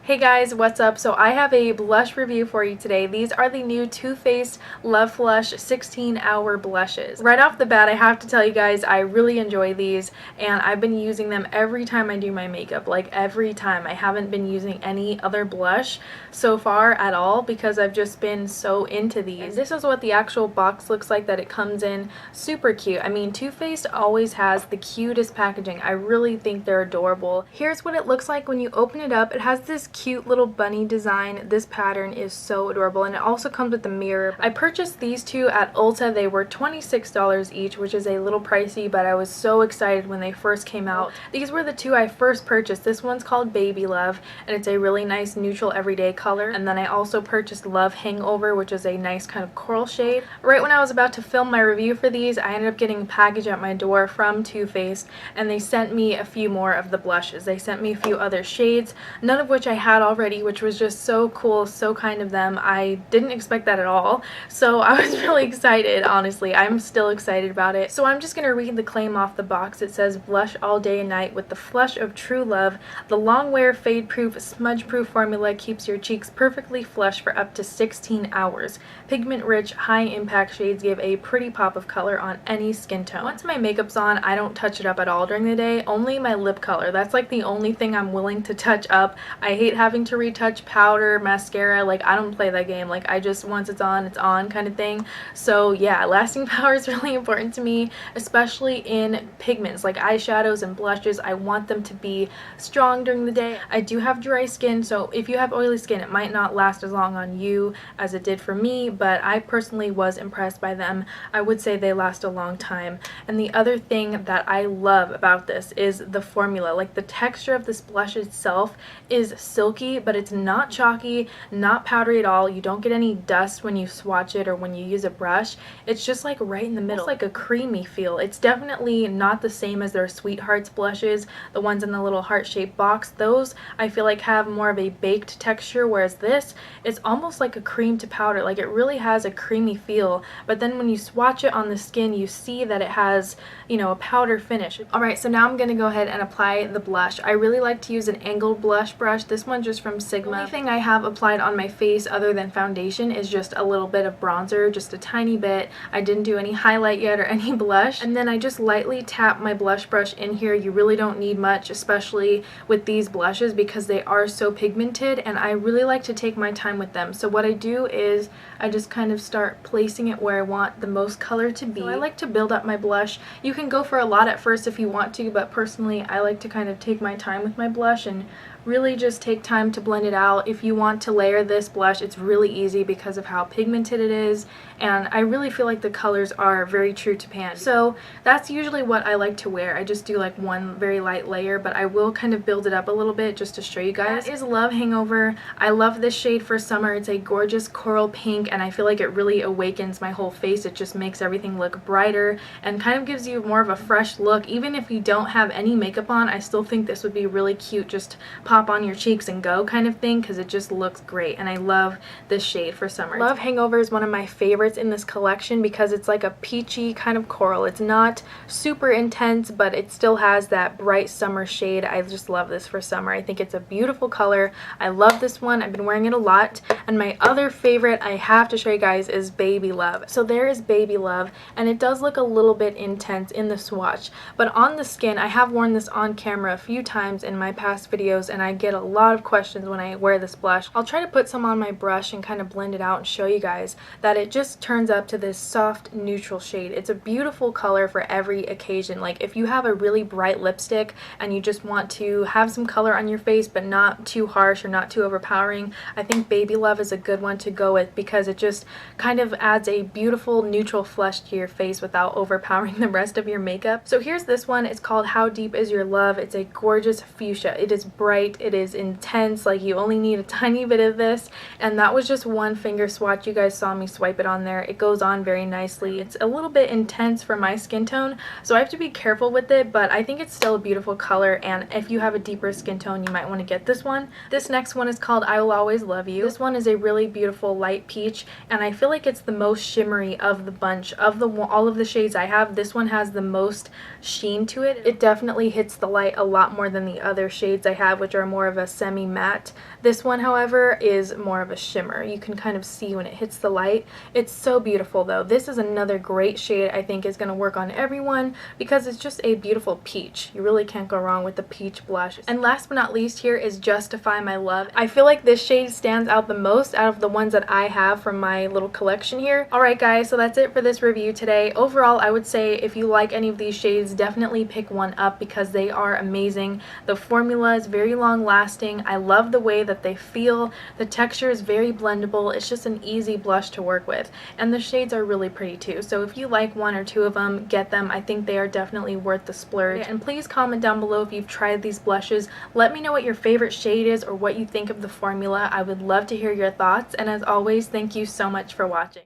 Hey guys, what's up? So I have a blush review for you today. These are the new Too Faced Love Flush 16-Hour Blushes. Right off the bat, I have to tell you guys, I really enjoy these, and I've been using them every time I do my makeup. Like, every time. I haven't been using any other blush so far at all because I've just been so into these. And this is what the actual box looks like that it comes in. Super cute. I mean, Too Faced always has the cutest packaging. I really think they're adorable. Here's what it looks like when you open it up. It has this cute little bunny design. This pattern is so adorable, and it also comes with a mirror. I purchased these two at Ulta. They were $26 each, which is a little pricey, but I was so excited when they first came out. These were the two I first purchased. This one's called Baby Love, and it's a really nice neutral everyday color. And then I also purchased Love Hangover, which is a nice kind of coral shade. Right when I was about to film my review for these, I ended up getting a package at my door from Too Faced, and they sent me a few more of the blushes. They sent me a few other shades, none of which I had already, which was just so cool, so kind of them. I didn't expect that at all, so I was really excited. Honestly, I'm still excited about it. So I'm just gonna read the claim off the box. It says, blush all day and night with the flush of true love. The long wear fade proof smudge proof formula keeps your cheeks perfectly flush for up to 16 hours. Pigment rich high impact shades give a pretty pop of color on any skin tone. Once my makeup's on, I don't touch it up at all during the day. Only my lip color. That's like the only thing I'm willing to touch up. I hate having to retouch powder, mascara. Like, I don't play that game. Like, I just, once it's on kind of thing. So yeah, lasting power is really important to me, especially in pigments like eyeshadows and blushes. I want them to be strong during the day. I do have dry skin, so if you have oily skin, it might not last as long on you as it did for me, but I personally was impressed by them. I would say they last a long time. And the other thing that I love about this is the formula. Like, the texture of this blush itself is silky, but it's not chalky, not powdery at all. You don't get any dust when you swatch it or when you use a brush. It's just like right in the middle. It's like a creamy feel. It's definitely not the same as their Sweethearts blushes, the ones in the little heart-shaped box. Those I feel like have more of a baked texture, whereas this is almost like a cream to powder. Like, it really has a creamy feel, but then when you swatch it on the skin, you see that it has, you know, a powder finish. Alright, so now I'm going to go ahead and apply the blush. I really like to use an angled blush brush. This one's just from Sigma. The only thing I have applied on my face other than foundation is just a little bit of bronzer, just a tiny bit. I didn't do any highlight yet or any blush, and then I just lightly tap my blush brush in here. You really don't need much, especially with these blushes, because they are so pigmented, and I really like to take my time with them. So what I do is I just kind of start placing it where I want the most color to be. So I like to build up my blush. You can go for a lot at first if you want to, but personally I like to kind of take my time with my blush and really just take time to blend it out. If you want to layer this blush, it's really easy because of how pigmented it is, and I really feel like the colors are very true to pan. So that's usually what I like to wear. I just do like one very light layer, but I will kind of build it up a little bit just to show you guys. That is Love Hangover. I love this shade for summer. It's a gorgeous coral pink, and I feel like it really awakens my whole face. It just makes everything look brighter and kind of gives you more of a fresh look. Even if you don't have any makeup on, I still think this would be really cute. Just pop on your cheeks and go kind of thing, because it just looks great, and I love this shade for summer. Love Hangover is one of my favorites in this collection because it's like a peachy kind of coral. It's not super intense, but it still has that bright summer shade. I just love this for summer. I think it's a beautiful color. I love this one. I've been wearing it a lot. And my other favorite I have to show you guys is Baby Love. So there is Baby Love, and it does look a little bit intense in the swatch, but on the skin, I have worn this on camera a few times in my past videos, and I get a lot of questions when I wear this blush. I'll try to put some on my brush and kind of blend it out and show you guys that it just turns up to this soft neutral shade. It's a beautiful color for every occasion. Like, if you have a really bright lipstick and you just want to have some color on your face but not too harsh or not too overpowering, I think Baby Love is a good one to go with because it just kind of adds a beautiful neutral flush to your face without overpowering the rest of your makeup. So here's this one. It's called How Deep Is Your Love. It's a gorgeous fuchsia. It is bright. It is intense. Like, you only need a tiny bit of this, and that was just one finger swatch. You guys saw me swipe it on there. It goes on very nicely. It's a little bit intense for my skin tone, so I have to be careful with it, but I think it's still a beautiful color, and if you have a deeper skin tone, you might want to get this one. This next one is called I Will Always Love You. This one is a really beautiful light peach, and I feel like it's the most shimmery of the bunch. Of all of the shades I have, this one has the most sheen to it. It definitely hits the light a lot more than the other shades I have, which are are more of a semi-matte. This one, however, is more of a shimmer. You can kind of see when it hits the light. It's so beautiful though. This is another great shade I think is going to work on everyone because it's just a beautiful peach. You really can't go wrong with the peach blush. And last but not least here is Justify My Love. I feel like this shade stands out the most out of the ones that I have from my little collection here. Alright guys, so that's it for this review today. Overall, I would say if you like any of these shades, definitely pick one up because they are amazing. The formula is very long lasting. I love the way that they feel. The texture is very blendable. It's just an easy blush to work with. And the shades are really pretty too. So if you like one or two of them, get them. I think they are definitely worth the splurge. And please comment down below if you've tried these blushes. Let me know what your favorite shade is or what you think of the formula. I would love to hear your thoughts. And as always, thank you so much for watching.